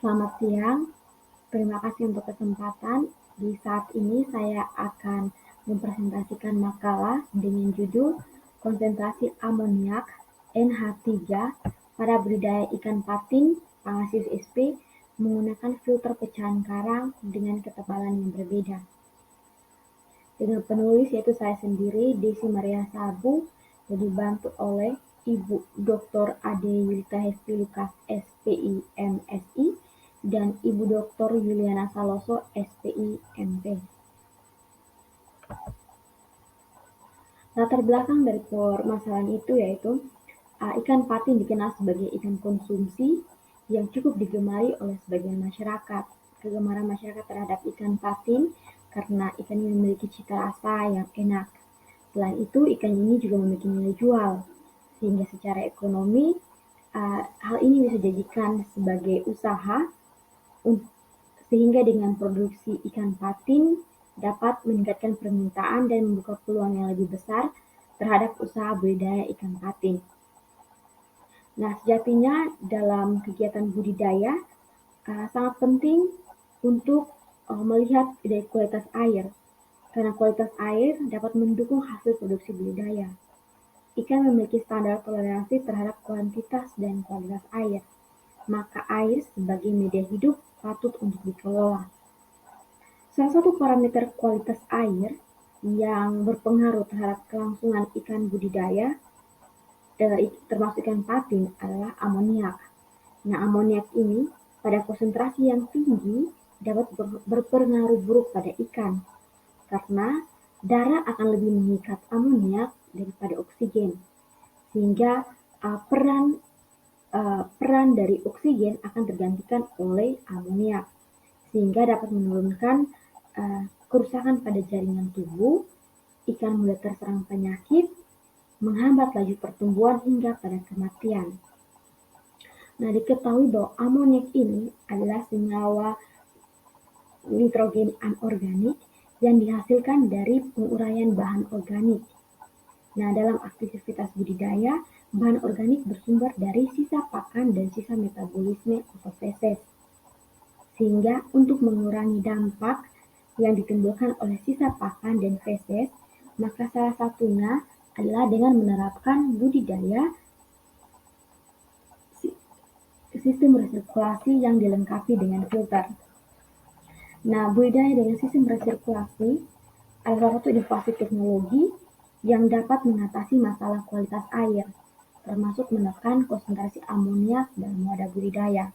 Selamat siang, terima kasih untuk kesempatan. Di saat ini saya akan mempresentasikan makalah dengan judul Konsentrasi Amoniak NH3 pada budidaya ikan patin pangasius SP menggunakan filter pecahan karang dengan ketebalan yang berbeda. Dengan penulis yaitu saya sendiri, Desi Maria Sabu, dan dibantu oleh Ibu Dr. Ade Yulita Hesti Lukas, SPI MSI, dan Ibu Dr. Yuliana Saloso, SPI MP. Latar belakang dari permasalahan itu yaitu ikan patin dikenal sebagai ikan konsumsi yang cukup digemari oleh sebagian masyarakat. Kegemaran masyarakat terhadap ikan patin karena ikan ini memiliki cita rasa yang enak. Selain itu, ikan ini juga memiliki nilai jual, sehingga secara ekonomi hal ini bisa dijadikan sebagai usaha, sehingga dengan produksi ikan patin dapat meningkatkan permintaan dan membuka peluang yang lebih besar terhadap usaha budidaya ikan patin. Nah, sejatinya dalam kegiatan budidaya sangat penting untuk melihat dari kualitas air, karena kualitas air dapat mendukung hasil produksi budidaya. Ikan memiliki standar toleransi terhadap kuantitas dan kualitas air, maka air sebagai media hidup patut untuk dikelola. Salah satu parameter kualitas air yang berpengaruh terhadap kelangsungan ikan budidaya, termasuk ikan patin, adalah amoniak. Nah, amoniak ini pada konsentrasi yang tinggi dapat berpengaruh buruk pada ikan, karena darah akan lebih mengikat amoniak daripada oksigen, sehingga peran dari oksigen akan tergantikan oleh amoniak, sehingga dapat menurunkan kerusakan pada jaringan tubuh, ikan mudah terserang penyakit, menghambat laju pertumbuhan hingga pada kematian. Nah, diketahui bahwa amoniak ini adalah senyawa nitrogen anorganik yang dihasilkan dari penguraian bahan organik. Nah, dalam aktivitas budidaya, bahan organik bersumber dari sisa pakan dan sisa metabolisme atau feses. Sehingga untuk mengurangi dampak yang ditimbulkan oleh sisa pakan dan feses, maka salah satunya adalah dengan menerapkan budidaya sistem resirkulasi yang dilengkapi dengan filter. Nah, budidaya dengan sistem resirkulasi adalah satu inovasi teknologi yang dapat mengatasi masalah kualitas air, termasuk menekan konsentrasi amoniak dalam wadah budidaya.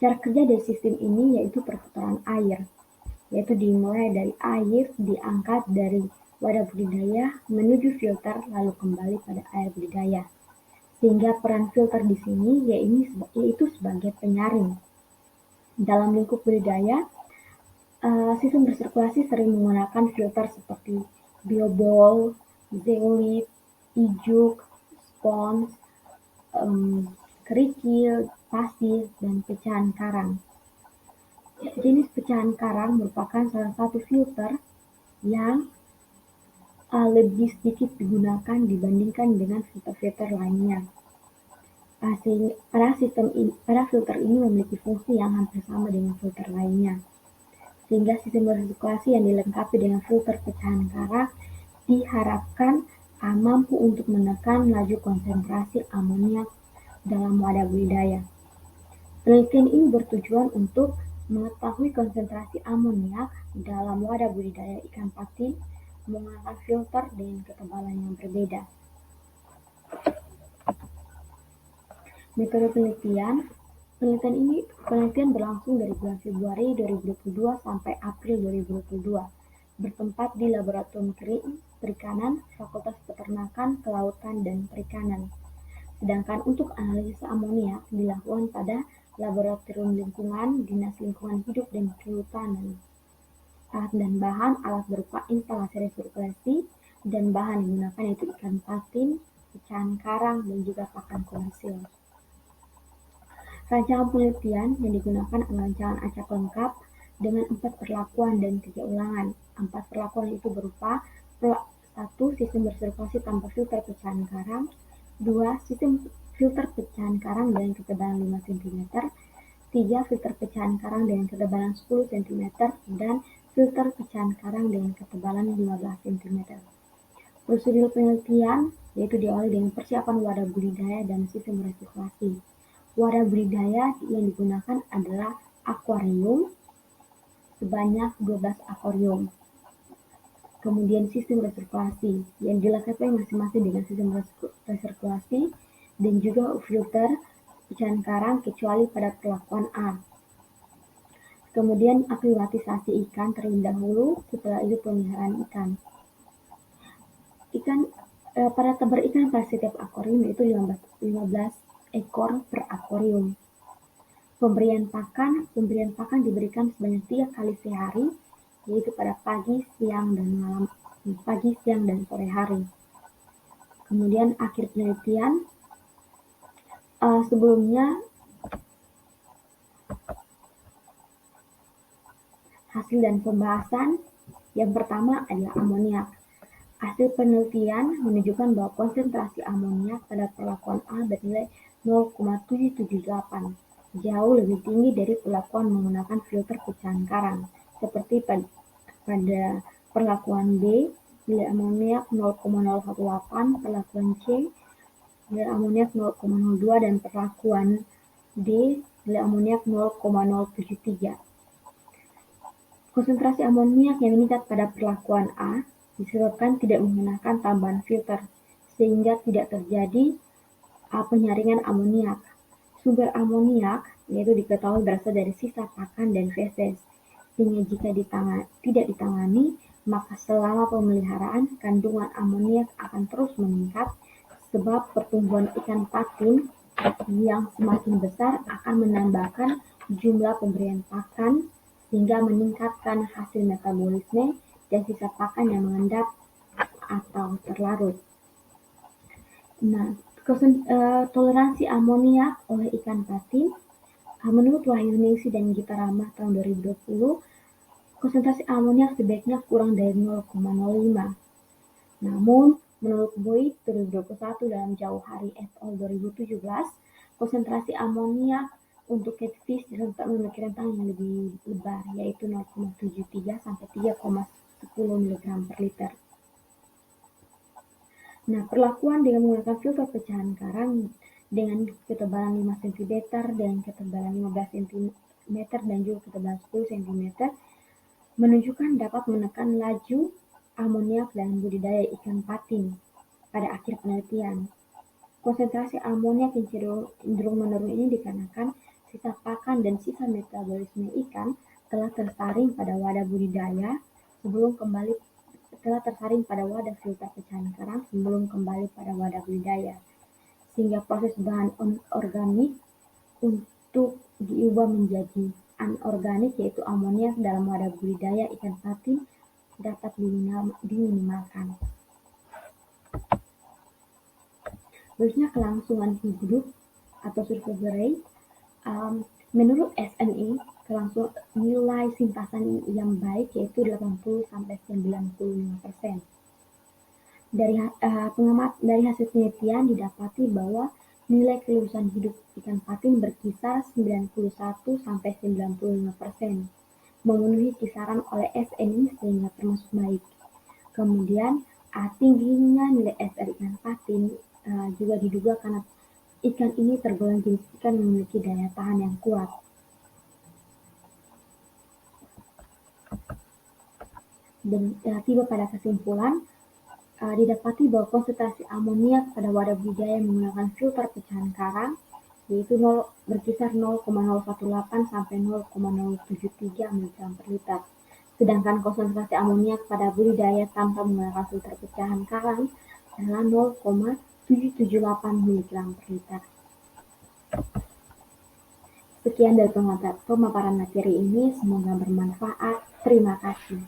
Cara kerja dari sistem ini yaitu perputaran air, yaitu dimulai dari air diangkat dari wadah budidaya menuju filter lalu kembali pada air budidaya. Sehingga peran filter di sini yaitu sebagai penyaring. Dalam lingkup budidaya, sistem resirkulasi sering menggunakan filter seperti biobol, zeolit, ijuk, spons, kerikil, pasir, dan pecahan karang. Jenis pecahan karang merupakan salah satu filter yang lebih sedikit digunakan dibandingkan dengan filter-filter lainnya. Pada filter ini memiliki fungsi yang hampir sama dengan filter lainnya. Sehingga sistem resirkulasi yang dilengkapi dengan filter pecahan karang diharapkan mampu untuk menekan laju konsentrasi amoniak dalam wadah budidaya. Penelitian ini bertujuan untuk mengetahui konsentrasi amoniak dalam wadah budidaya ikan patin menggunakan filter dengan ketebalan yang berbeda. Metode penelitian berlangsung dari bulan Februari 2022 sampai April 2022, bertempat di Laboratorium Perikanan, Fakultas Peternakan, Kelautan, dan Perikanan. Sedangkan untuk analisis amoniak dilakukan pada Laboratorium Lingkungan, Dinas Lingkungan Hidup dan Kehutanan. Alat dan bahan alat berupa instalasi resirkulasi dan bahan yang digunakan yaitu ikan patin, pecahan karang, dan juga pakan komersil. Rancangan penelitian yang digunakan adalah rancangan acak lengkap dengan 4 perlakuan dan 3 ulangan. 4 perlakuan itu berupa 1. Sistem resirkulasi tanpa filter pecahan karang, 2. Sistem filter pecahan karang dengan ketebalan 5 cm, 3 filter pecahan karang dengan ketebalan 10 cm dan filter pecahan karang dengan ketebalan 15 cm. Prosedur penelitian yaitu diawali dengan persiapan wadah budidaya dan sistem resirkulasi. Wadah budidaya yang digunakan adalah akuarium sebanyak 12 akuarium. Kemudian sistem resirkulasi yang dilengkapi masing-masing dengan sistem resirkulasi dan juga filter pecahan karang kecuali pada perlakuan A. Kemudian aklimatisasi ikan terlebih dahulu, setelah itu pemeliharaan ikan. Pada tebar ikan pada setiap akuarium yaitu 15 ekor per akuarium. Pemberian pakan diberikan sebanyak 3 kali sehari, yaitu pada pagi, siang, dan sore hari. Kemudian akhir penelitian, sebelumnya hasil dan pembahasan. Yang pertama adalah amoniak. Hasil penelitian menunjukkan bahwa konsentrasi amoniak pada perlakuan A bernilai 0,778, jauh lebih tinggi dari perlakuan menggunakan filter pecahan karang, seperti pada perlakuan B, nilai amoniak 0,018, perlakuan C, nilai amoniak 0,02, dan perlakuan D, nilai amoniak 0,073. Konsentrasi amoniak yang meningkat pada perlakuan A disebabkan tidak menggunakan tambahan filter, sehingga tidak terjadi penyaringan amoniak. Sumber amoniak yaitu diketahui berasal dari sisa pakan dan feses, sehingga jika tidak ditangani, maka selama pemeliharaan kandungan amoniak akan terus meningkat, sebab pertumbuhan ikan patin yang semakin besar akan menambahkan jumlah pemberian pakan sehingga meningkatkan hasil metabolisme dan sisa pakan yang mengendap atau terlarut. Nah, toleransi amoniak oleh ikan patin, menurut Wahyuningsi dan Gita Rama tahun 2020, konsentrasi amoniak sebaiknya kurang dari 0,05. Namun, menurut Boyd 2021 dalam Jauh Hari et al. 2017, konsentrasi amoniak untuk catfish memiliki rentang yang lebih lebar, yaitu 0,73 sampai 3,10 mg per liter. Nah, perlakuan dengan menggunakan filter pecahan karang dengan ketebalan 5 cm, dengan ketebalan 15 cm, dan juga ketebalan 10 cm menunjukkan dapat menekan laju amoniak dalam budidaya ikan patin pada akhir penelitian. Konsentrasi amoniak yang cenderung menurun ini dikarenakan sisa pakan dan sisa metabolisme ikan telah tersaring pada wadah budidaya telah tersaring pada wadah filter pecahan karang sebelum kembali pada wadah budidaya, sehingga proses bahan organik untuk diubah menjadi anorganik yaitu amoniak dalam wadah budidaya ikan patin dapat diminimalkan. Berikutnya kelangsungan hidup atau survival rate. Menurut SNI, nilai sintasan yang baik yaitu 80-95%. Dari hasil penelitian didapati bahwa nilai kelulusan hidup ikan patin berkisar 91-95%, memenuhi kisaran oleh SNI sehingga termasuk baik. Kemudian tingginya nilai SR ikan patin juga diduga karena ikan ini tergolong jenis ikan yang memiliki daya tahan yang kuat. Dan tiba pada kesimpulan, didapati bahwa konsentrasi amoniak pada wadah budidaya menggunakan filter pecahan karang yaitu berkisar 0,018 sampai 0,073 mg per liter. Sedangkan konsentrasi amoniak pada budidaya tanpa menggunakan filter pecahan karang adalah 0,778 mg per liter. Sekian dari pemaparan materi ini, semoga bermanfaat. Terima kasih.